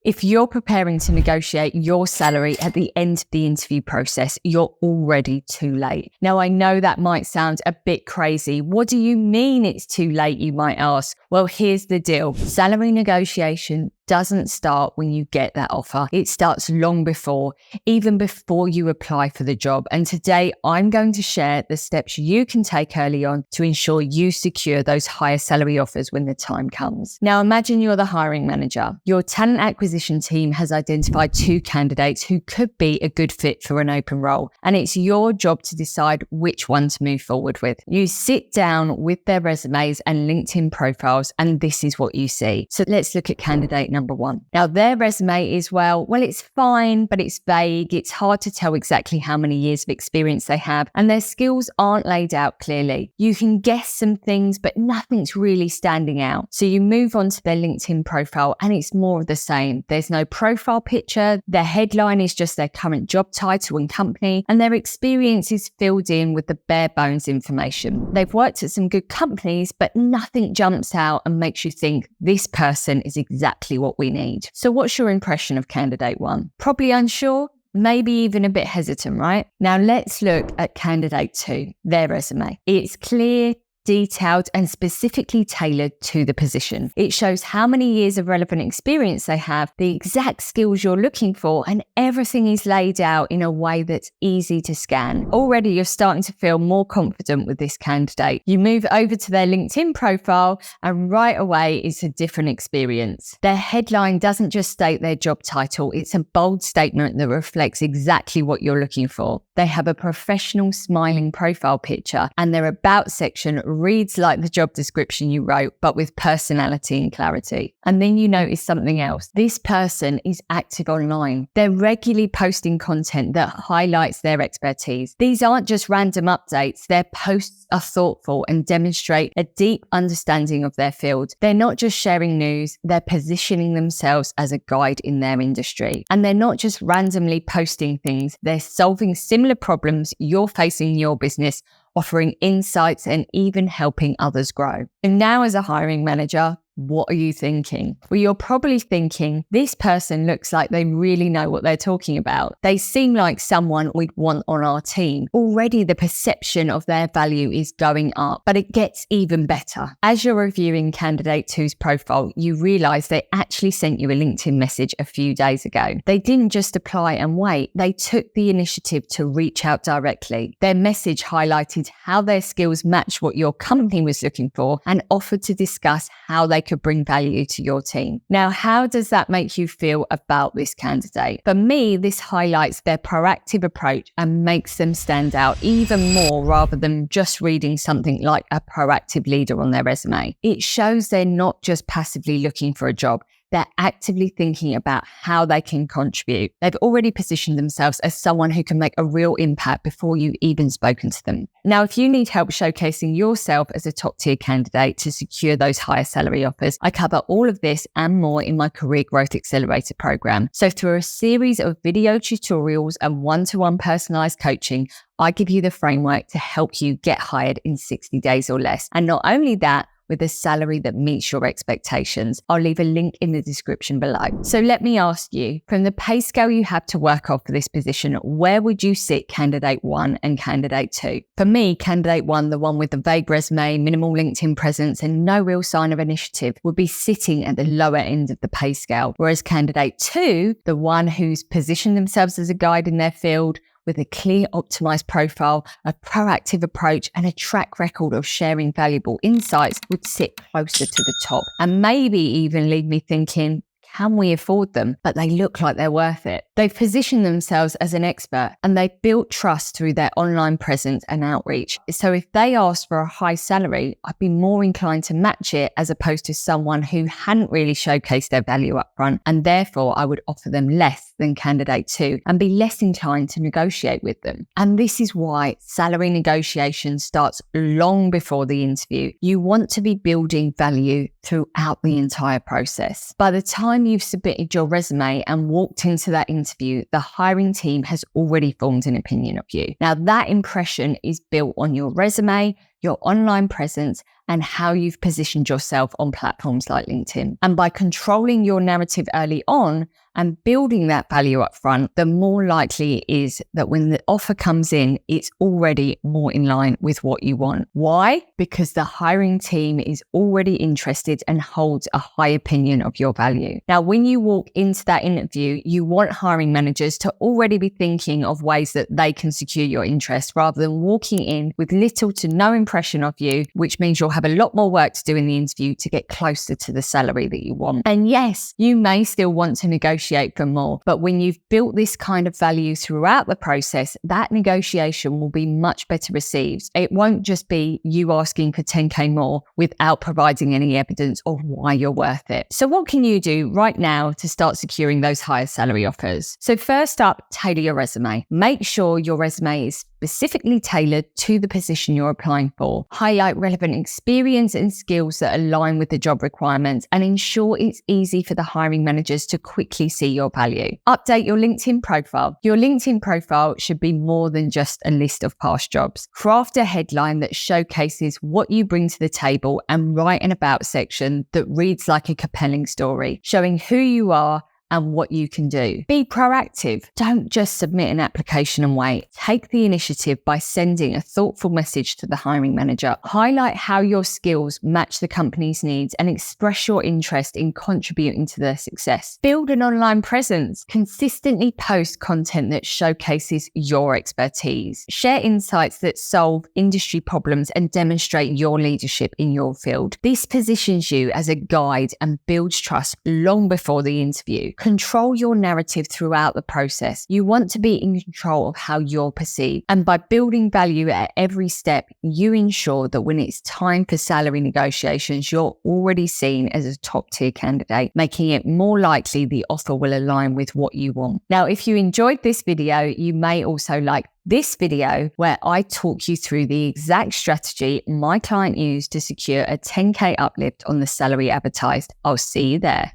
If you're preparing to negotiate your salary at the end of the interview process, you're already too late. Now, I know that might sound a bit crazy. What do you mean it's too late, you might ask? Well, here's the deal. Salary negotiation doesn't start when you get that offer. It starts long before, even before you apply for the job. And today I'm going to share the steps you can take early on to ensure you secure those higher salary offers when the time comes. Now, imagine you're the hiring manager. Your talent acquisition team has identified 2 candidates who could be a good fit for an open role. And it's your job to decide which one to move forward with. You sit down with their resumes and LinkedIn profiles, and this is what you see. So let's look at candidate number 1. Now, their resume is, well, it's fine, but it's vague. It's hard to tell exactly how many years of experience they have, and their skills aren't laid out clearly. You can guess some things, but nothing's really standing out. So you move on to their LinkedIn profile, and it's more of the same. There's no profile picture. Their headline is just their current job title and company, and their experience is filled in with the bare bones information. They've worked at some good companies, but nothing jumps out and makes you think this person is exactly what we need. So what's your impression of candidate 1? Probably unsure, maybe even a bit hesitant, right? Now let's look at candidate 2, their resume. It's clear, detailed, and specifically tailored to the position. It shows how many years of relevant experience they have, the exact skills you're looking for, and everything is laid out in a way that's easy to scan. Already you're starting to feel more confident with this candidate. You move over to their LinkedIn profile, and right away it's a different experience. Their headline doesn't just state their job title, it's a bold statement that reflects exactly what you're looking for. They have a professional smiling profile picture, and their about section reads like the job description you wrote, but with personality and clarity. And then you notice something else. This person is active online. They're regularly posting content that highlights their expertise. These aren't just random updates. Their posts are thoughtful and demonstrate a deep understanding of their field. They're not just sharing news, they're positioning themselves as a guide in their industry. And they're not just randomly posting things, they're solving similar problems you're facing in your business, offering insights and even helping others grow. And now as a hiring manager, what are you thinking? Well, you're probably thinking, this person looks like they really know what they're talking about. They seem like someone we'd want on our team. Already the perception of their value is going up, but it gets even better. As you're reviewing candidate 2's profile, you realize they actually sent you a LinkedIn message a few days ago. They didn't just apply and wait. They took the initiative to reach out directly. Their message highlighted how their skills match what your company was looking for and offered to discuss how they could bring value to your team. Now, how does that make you feel about this candidate? For me, this highlights their proactive approach and makes them stand out even more rather than just reading something like a proactive leader on their resume. It shows they're not just passively looking for a job. They're actively thinking about how they can contribute. They've already positioned themselves as someone who can make a real impact before you've even spoken to them. Now, if you need help showcasing yourself as a top-tier candidate to secure those higher salary offers, I cover all of this and more in my Career Growth Accelerator program. So through a series of video tutorials and one-to-one personalized coaching, I give you the framework to help you get hired in 60 days or less. And not only that, with a salary that meets your expectations. I'll leave a link in the description below. So let me ask you, from the pay scale you have to work off for this position, where would you sit candidate 1 and candidate 2? For me, candidate 1, the one with the vague resume, minimal LinkedIn presence, and no real sign of initiative, would be sitting at the lower end of the pay scale. Whereas candidate 2, the one who's positioned themselves as a guide in their field, with a clear, optimized profile, a proactive approach, and a track record of sharing valuable insights, would sit closer to the top and maybe even leave me thinking, can we afford them? But they look like they're worth it. They've positioned themselves as an expert and they've built trust through their online presence and outreach. So if they asked for a high salary, I'd be more inclined to match it as opposed to someone who hadn't really showcased their value up front, and therefore I would offer them less than candidate 2 and be less inclined to negotiate with them. And this is why salary negotiation starts long before the interview. You want to be building value throughout the entire process. By the time you've submitted your resume and walked into that interview, the hiring team has already formed an opinion of you. Now, that impression is built on your resume, your online presence, and how you've positioned yourself on platforms like LinkedIn. And by controlling your narrative early on and building that value up front, the more likely it is that when the offer comes in, it's already more in line with what you want. Why? Because the hiring team is already interested and holds a high opinion of your value. Now, when you walk into that interview, you want hiring managers to already be thinking of ways that they can secure your interest rather than walking in with little to no impression of you, which means you'll have a lot more work to do in the interview to get closer to the salary that you want. And yes, you may still want to negotiate for more, but when you've built this kind of value throughout the process, that negotiation will be much better received. It won't just be you asking for 10K more without providing any evidence of why you're worth it. So what can you do right now to start securing those higher salary offers? So first up, tailor your resume. Make sure your resume is specifically tailored to the position you're applying for. Highlight relevant experience and skills that align with the job requirements and ensure it's easy for the hiring managers to quickly see your value. Update your LinkedIn profile. Your LinkedIn profile should be more than just a list of past jobs. Craft a headline that showcases what you bring to the table and write an about section that reads like a compelling story, showing who you are and what you can do. Be proactive. Don't just submit an application and wait. Take the initiative by sending a thoughtful message to the hiring manager. Highlight how your skills match the company's needs and express your interest in contributing to their success. Build an online presence. Consistently post content that showcases your expertise. Share insights that solve industry problems and demonstrate your leadership in your field. This positions you as a guide and builds trust long before the interview. Control your narrative throughout the process. You want to be in control of how you're perceived. And by building value at every step, you ensure that when it's time for salary negotiations, you're already seen as a top tier candidate, making it more likely the offer will align with what you want. Now, if you enjoyed this video, you may also like this video where I talk you through the exact strategy my client used to secure a 10K uplift on the salary advertised. I'll see you there.